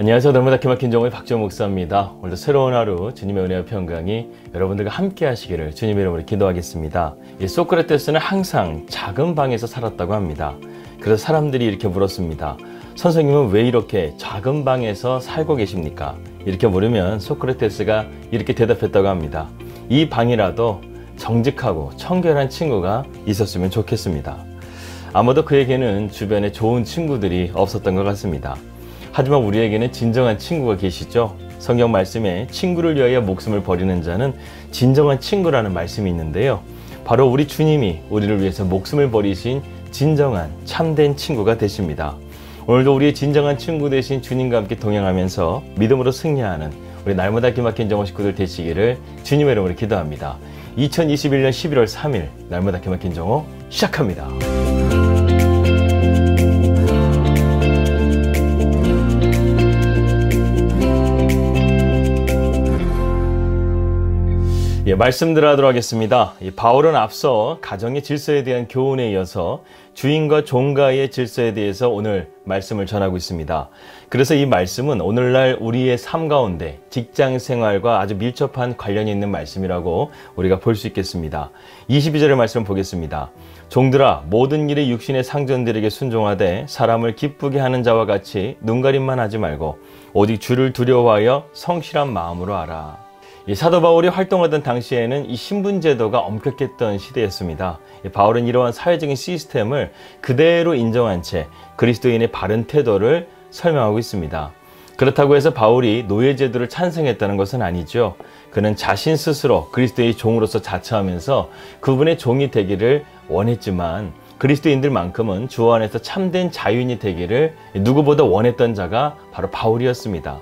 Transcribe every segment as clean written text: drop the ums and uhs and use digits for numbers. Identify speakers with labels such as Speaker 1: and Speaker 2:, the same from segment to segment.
Speaker 1: 안녕하세요. 날마다 기막힌 정오의 박지원 목사입니다. 오늘도 새로운 하루 주님의 은혜와 평강이 여러분들과 함께 하시기를 주님의 이름으로 기도하겠습니다. 이 소크라테스는 항상 작은 방에서 살았다고 합니다. 그래서 사람들이 이렇게 물었습니다. 선생님은 왜 이렇게 작은 방에서 살고 계십니까? 이렇게 물으면 소크라테스가 이렇게 대답했다고 합니다. 이 방이라도 정직하고 청결한 친구가 있었으면 좋겠습니다. 아마도 그에게는 주변에 좋은 친구들이 없었던 것 같습니다. 하지만 우리에게는 진정한 친구가 계시죠. 성경 말씀에 친구를 위하여 목숨을 버리는 자는 진정한 친구라는 말씀이 있는데요. 바로 우리 주님이 우리를 위해서 목숨을 버리신 진정한 참된 친구가 되십니다. 오늘도 우리의 진정한 친구 되신 주님과 함께 동행하면서 믿음으로 승리하는 우리 날마다 기막힌 정오 식구들 되시기를 주님의 이름으로 기도합니다. 2021년 11월 3일 날마다 기막힌 정오 시작합니다. 말씀 들어가도록 하겠습니다. 바울은 앞서 가정의 질서에 대한 교훈에 이어서 주인과 종가의 질서에 대해서 오늘 말씀을 전하고 있습니다. 그래서 이 말씀은 오늘날 우리의 삶 가운데 직장 생활과 아주 밀접한 관련이 있는 말씀이라고 우리가 볼 수 있겠습니다. 22절의 말씀 보겠습니다. 종들아 모든 일에 육신의 상전들에게 순종하되 사람을 기쁘게 하는 자와 같이 눈가림만 하지 말고 오직 주를 두려워하여 성실한 마음으로 하라. 사도 바울이 활동하던 당시에는 이 신분제도가 엄격했던 시대였습니다. 바울은 이러한 사회적인 시스템을 그대로 인정한 채 그리스도인의 바른 태도를 설명하고 있습니다. 그렇다고 해서 바울이 노예제도를 찬성했다는 것은 아니죠. 그는 자신 스스로 그리스도의 종으로서 자처하면서 그분의 종이 되기를 원했지만 그리스도인들만큼은 주 안에서 참된 자유인이 되기를 누구보다 원했던 자가 바로 바울이었습니다.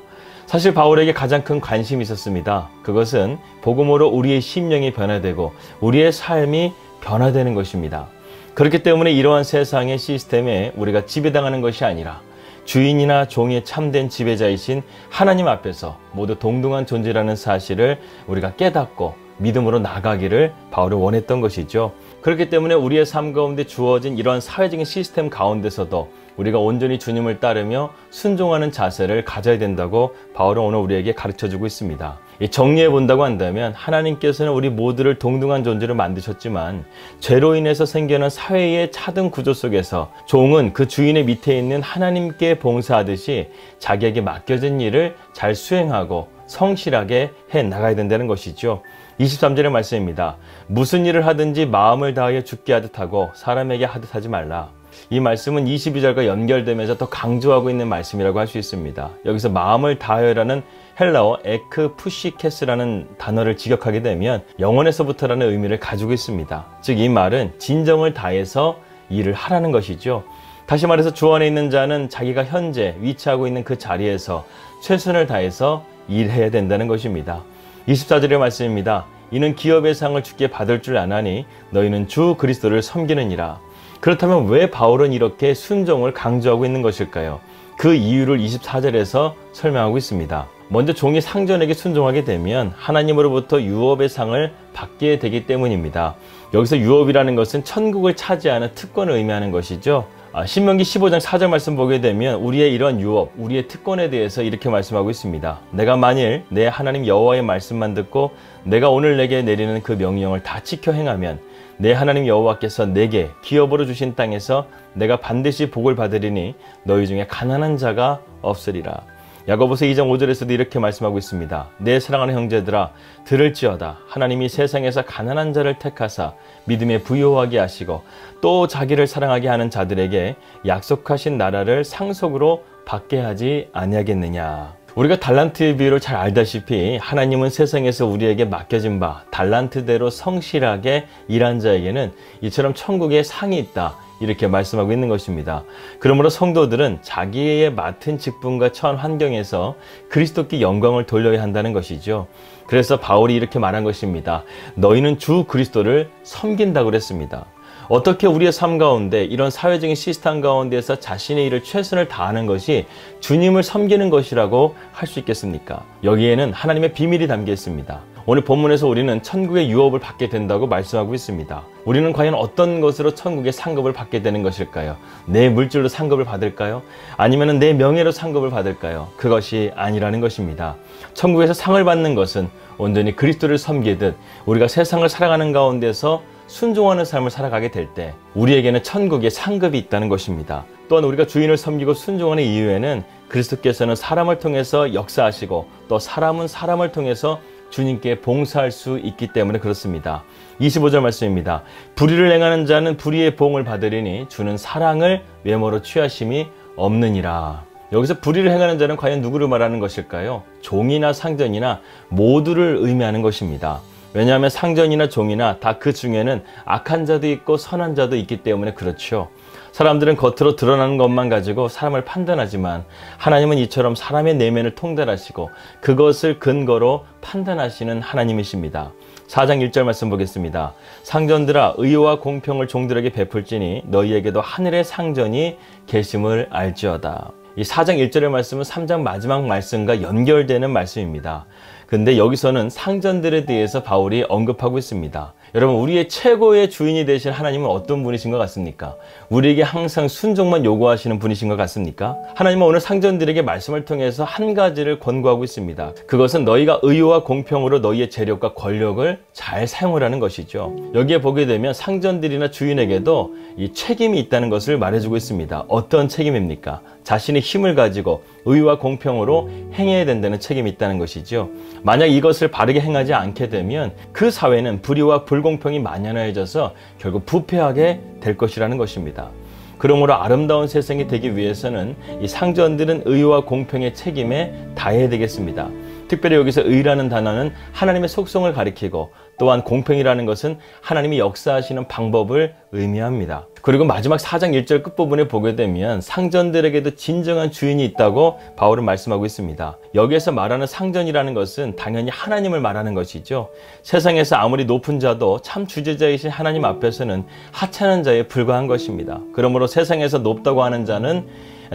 Speaker 1: 사실 바울에게 가장 큰 관심이 있었습니다. 그것은 복음으로 우리의 심령이 변화되고 우리의 삶이 변화되는 것입니다. 그렇기 때문에 이러한 세상의 시스템에 우리가 지배당하는 것이 아니라 주인이나 종의 참된 지배자이신 하나님 앞에서 모두 동등한 존재라는 사실을 우리가 깨닫고 믿음으로 나가기를 바울이 원했던 것이죠. 그렇기 때문에 우리의 삶 가운데 주어진 이러한 사회적인 시스템 가운데서도 우리가 온전히 주님을 따르며 순종하는 자세를 가져야 된다고 바울은 오늘 우리에게 가르쳐주고 있습니다. 정리해 본다고 한다면 하나님께서는 우리 모두를 동등한 존재로 만드셨지만 죄로 인해서 생겨난 사회의 차등 구조 속에서 종은 그 주인의 밑에 있는 하나님께 봉사하듯이 자기에게 맡겨진 일을 잘 수행하고 성실하게 해 나가야 된다는 것이죠. 23절의 말씀입니다. 무슨 일을 하든지 마음을 다하여 죽게 하듯 하고 사람에게 하듯 하지 말라. 이 말씀은 22절과 연결되면서 더 강조하고 있는 말씀이라고 할 수 있습니다. 여기서 마음을 다하여라는 헬라어 에크푸시케스라는 단어를 직역하게 되면 영원에서부터라는 의미를 가지고 있습니다. 즉 이 말은 진정을 다해서 일을 하라는 것이죠. 다시 말해서 주 안에 있는 자는 자기가 현재 위치하고 있는 그 자리에서 최선을 다해서 일해야 된다는 것입니다. 24절의 말씀입니다. 이는 기업의 상을 주께 받을 줄 아나니 너희는 주 그리스도를 섬기느니라. 그렇다면 왜 바울은 이렇게 순종을 강조하고 있는 것일까요? 그 이유를 24절에서 설명하고 있습니다. 먼저 종이 상전에게 순종하게 되면 하나님으로부터 유업의 상을 받게 되기 때문입니다. 여기서 유업이라는 것은 천국을 차지하는 특권을 의미하는 것이죠. 신명기 15장 4절 말씀 보게 되면 우리의 이런 유업, 우리의 특권에 대해서 이렇게 말씀하고 있습니다. 내가 만일 내 하나님 여호와의 말씀만 듣고 내가 오늘 내게 내리는 그 명령을 다 지켜 행하면 내 하나님 여호와께서 내게 기업으로 주신 땅에서 내가 반드시 복을 받으리니 너희 중에 가난한 자가 없으리라. 야고보서 2장 5절에서도 이렇게 말씀하고 있습니다. 내 사랑하는 형제들아 들을지어다. 하나님이 세상에서 가난한 자를 택하사 믿음에 부요하게 하시고 또 자기를 사랑하게 하는 자들에게 약속하신 나라를 상속으로 받게 하지 아니하겠느냐. 우리가 달란트의 비유를 잘 알다시피 하나님은 세상에서 우리에게 맡겨진 바 달란트대로 성실하게 일한 자에게는 이처럼 천국에 상이 있다 이렇게 말씀하고 있는 것입니다. 그러므로 성도들은 자기의 맡은 직분과 처한 환경에서 그리스도께 영광을 돌려야 한다는 것이죠. 그래서 바울이 이렇게 말한 것입니다. 너희는 주 그리스도를 섬긴다고 그랬습니다. 어떻게 우리의 삶 가운데 이런 사회적인 시스템 가운데서 자신의 일을 최선을 다하는 것이 주님을 섬기는 것이라고 할 수 있겠습니까? 여기에는 하나님의 비밀이 담겨 있습니다. 오늘 본문에서 우리는 천국의 유업을 받게 된다고 말씀하고 있습니다. 우리는 과연 어떤 것으로 천국의 상급을 받게 되는 것일까요? 내 물질로 상급을 받을까요? 아니면 내 명예로 상급을 받을까요? 그것이 아니라는 것입니다. 천국에서 상을 받는 것은 온전히 그리스도를 섬기듯 우리가 세상을 살아가는 가운데서 순종하는 삶을 살아가게 될 때 우리에게는 천국의 상급이 있다는 것입니다. 또한 우리가 주인을 섬기고 순종하는 이유에는 그리스도께서는 사람을 통해서 역사하시고 또 사람은 사람을 통해서 주님께 봉사할 수 있기 때문에 그렇습니다. 25절 말씀입니다. 불의를 행하는 자는 불의의 보응을 받으리니 주는 사랑을 외모로 취하심이 없느니라. 여기서 불의를 행하는 자는 과연 누구를 말하는 것일까요? 종이나 상전이나 모두를 의미하는 것입니다. 왜냐하면 상전이나 종이나 다 그 중에는 악한 자도 있고 선한 자도 있기 때문에 그렇죠. 사람들은 겉으로 드러나는 것만 가지고 사람을 판단하지만 하나님은 이처럼 사람의 내면을 통달하시고 그것을 근거로 판단하시는 하나님이십니다. 4장 1절 말씀 보겠습니다. 상전들아 의와 공평을 종들에게 베풀지니 너희에게도 하늘의 상전이 계심을 알지어다. 이 4장 1절의 말씀은 3장 마지막 말씀과 연결되는 말씀입니다. 근데 여기서는 상전들에 대해서 바울이 언급하고 있습니다. 여러분, 우리의 최고의 주인이 되신 하나님은 어떤 분이신 것 같습니까? 우리에게 항상 순종만 요구하시는 분이신 것 같습니까? 하나님은 오늘 상전들에게 말씀을 통해서 한 가지를 권고하고 있습니다. 그것은 너희가 의와 공평으로 너희의 재력과 권력을 잘 사용하라는 것이죠. 여기에 보게 되면 상전들이나 주인에게도 이 책임이 있다는 것을 말해주고 있습니다. 어떤 책임입니까? 자신의 힘을 가지고 의와 공평으로 행해야 된다는 책임이 있다는 것이죠. 만약 이것을 바르게 행하지 않게 되면 그 사회는 불의와 불공평이 만연해져서 결국 부패하게 될 것이라는 것입니다. 그러므로 아름다운 세상이 되기 위해서는 이 상전들은 의와 공평의 책임에 다해야 되겠습니다. 특별히 여기서 의라는 단어는 하나님의 속성을 가리키고 또한 공평이라는 것은 하나님이 역사하시는 방법을 의미합니다. 그리고 마지막 4장 1절 끝부분에 보게 되면 상전들에게도 진정한 주인이 있다고 바울은 말씀하고 있습니다. 여기에서 말하는 상전이라는 것은 당연히 하나님을 말하는 것이죠. 세상에서 아무리 높은 자도 참 주제자이신 하나님 앞에서는 하찮은 자에 불과한 것입니다. 그러므로 세상에서 높다고 하는 자는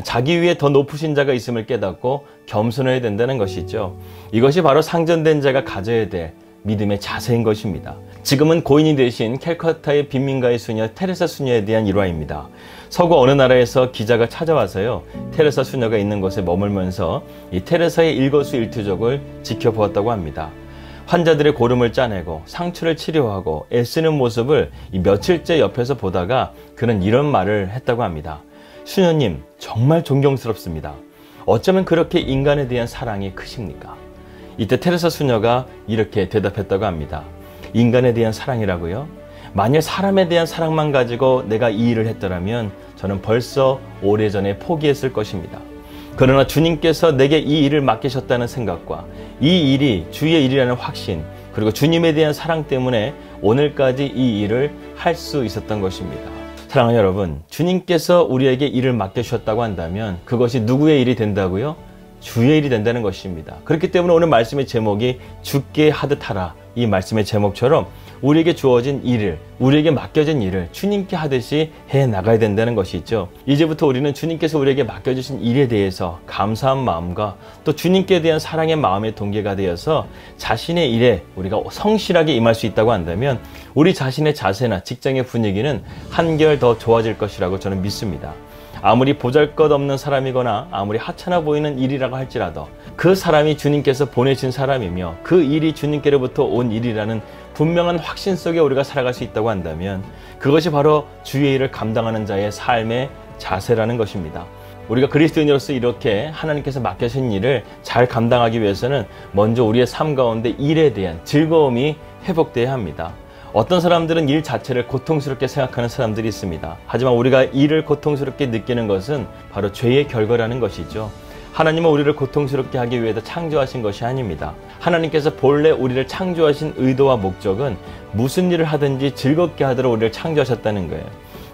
Speaker 1: 자기 위에 더 높으신 자가 있음을 깨닫고 겸손해야 된다는 것이죠. 이것이 바로 상전된 자가 가져야 될 믿음의 자세인 것입니다. 지금은 고인이 되신 캘커타의 빈민가의 수녀 테레사 수녀에 대한 일화입니다. 서구 어느 나라에서 기자가 찾아와서요, 테레사 수녀가 있는 곳에 머물면서 이 테레사의 일거수일투족을 지켜보았다고 합니다. 환자들의 고름을 짜내고 상처를 치료하고 애쓰는 모습을 며칠째 옆에서 보다가 그는 이런 말을 했다고 합니다. 수녀님, 정말 존경스럽습니다. 어쩌면 그렇게 인간에 대한 사랑이 크십니까? 이때 테레사 수녀가 이렇게 대답했다고 합니다. 인간에 대한 사랑이라고요? 만일 사람에 대한 사랑만 가지고 내가 이 일을 했더라면 저는 벌써 오래전에 포기했을 것입니다. 그러나 주님께서 내게 이 일을 맡기셨다는 생각과 이 일이 주의 일이라는 확신, 그리고 주님에 대한 사랑 때문에 오늘까지 이 일을 할 수 있었던 것입니다. 사랑하는 여러분, 주님께서 우리에게 일을 맡겨주셨다고 한다면 그것이 누구의 일이 된다고요? 주의 일이 된다는 것입니다. 그렇기 때문에 오늘 말씀의 제목이 주께 하듯 하라, 이 말씀의 제목처럼 우리에게 주어진 일을, 우리에게 맡겨진 일을 주님께 하듯이 해나가야 된다는 것이죠. 이제부터 우리는 주님께서 우리에게 맡겨주신 일에 대해서 감사한 마음과 또 주님께 대한 사랑의 마음의 동기가 되어서 자신의 일에 우리가 성실하게 임할 수 있다고 한다면 우리 자신의 자세나 직장의 분위기는 한결 더 좋아질 것이라고 저는 믿습니다. 아무리 보잘것없는 사람이거나 아무리 하찮아 보이는 일이라고 할지라도 그 사람이 주님께서 보내신 사람이며 그 일이 주님께로부터 온 일이라는 분명한 확신 속에 우리가 살아갈 수 있다고 한다면 그것이 바로 주의 일을 감당하는 자의 삶의 자세라는 것입니다. 우리가 그리스도인으로서 이렇게 하나님께서 맡겨신 일을 잘 감당하기 위해서는 먼저 우리의 삶 가운데 일에 대한 즐거움이 회복돼야 합니다. 어떤 사람들은 일 자체를 고통스럽게 생각하는 사람들이 있습니다. 하지만 우리가 일을 고통스럽게 느끼는 것은 바로 죄의 결과라는 것이죠. 하나님은 우리를 고통스럽게 하기 위해서 창조하신 것이 아닙니다. 하나님께서 본래 우리를 창조하신 의도와 목적은 무슨 일을 하든지 즐겁게 하도록 우리를 창조하셨다는 거예요.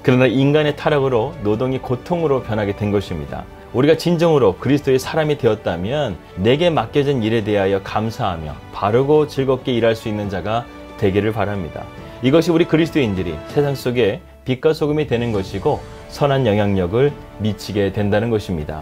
Speaker 1: 그러나 인간의 타락으로 노동이 고통으로 변하게 된 것입니다. 우리가 진정으로 그리스도의 사람이 되었다면 내게 맡겨진 일에 대하여 감사하며 바르고 즐겁게 일할 수 있는 자가 되기를 바랍니다. 이것이 우리 그리스도인들이 세상 속에 빛과 소금이 되는 것이고 선한 영향력을 미치게 된다는 것입니다.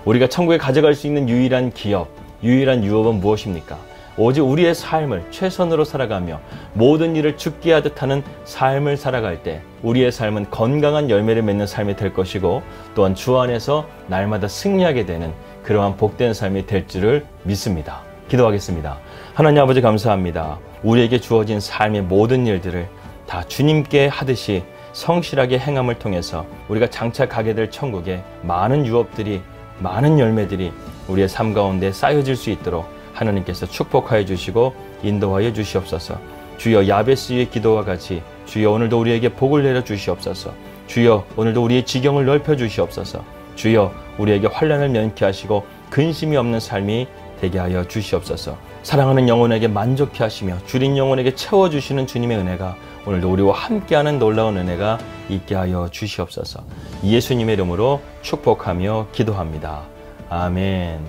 Speaker 1: 우리가 천국에 가져갈 수 있는 유일한 기업, 유일한 유업은 무엇입니까? 오직 우리의 삶을 최선으로 살아가며 모든 일을 죽게 하듯 하는 삶을 살아갈 때 우리의 삶은 건강한 열매를 맺는 삶이 될 것이고 또한 주 안에서 날마다 승리하게 되는 그러한 복된 삶이 될 줄을 믿습니다. 기도하겠습니다. 하나님 아버지 감사합니다. 우리에게 주어진 삶의 모든 일들을 다 주님께 하듯이 성실하게 행함을 통해서 우리가 장차 가게 될 천국에 많은 유업들이 많은 열매들이 우리의 삶 가운데 쌓여질 수 있도록 하나님께서 축복하여 주시고 인도하여 주시옵소서. 주여 야베스의 기도와 같이 주여 오늘도 우리에게 복을 내려 주시옵소서. 주여 오늘도 우리의 지경을 넓혀 주시옵소서. 주여 우리에게 환난을 면케 하시고 근심이 없는 삶이 되게 하여 주시옵소서. 사랑하는 영혼에게 만족해 하시며 줄인 영혼에게 채워주시는 주님의 은혜가 오늘도 우리와 함께하는 놀라운 은혜가 있게 하여 주시옵소서. 예수님의 이름으로 축복하며 기도합니다. 아멘.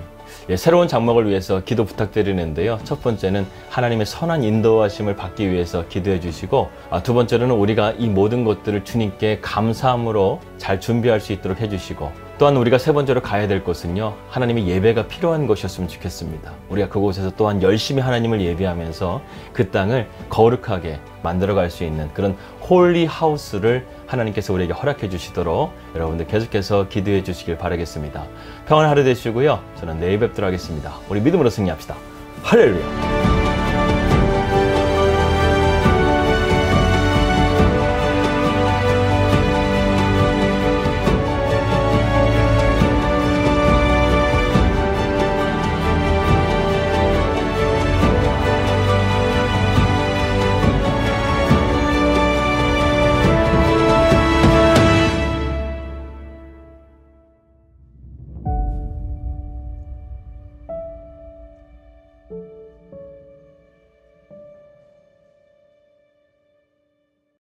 Speaker 1: 새로운 장막을 위해서 기도 부탁드리는데요. 첫 번째는 하나님의 선한 인도하심을 받기 위해서 기도해 주시고, 두 번째로는 우리가 이 모든 것들을 주님께 감사함으로 잘 준비할 수 있도록 해주시고, 또한 우리가 세 번째로 가야 될 곳은요, 하나님의 예배가 필요한 곳이었으면 좋겠습니다. 우리가 그곳에서 또한 열심히 하나님을 예배하면서 그 땅을 거룩하게 만들어갈 수 있는 그런 홀리 하우스를 하나님께서 우리에게 허락해 주시도록 여러분들 계속해서 기도해 주시길 바라겠습니다. 평안한 하루 되시고요. 저는 내일 뵙도록 하겠습니다. 우리 믿음으로 승리합시다. 할렐루야.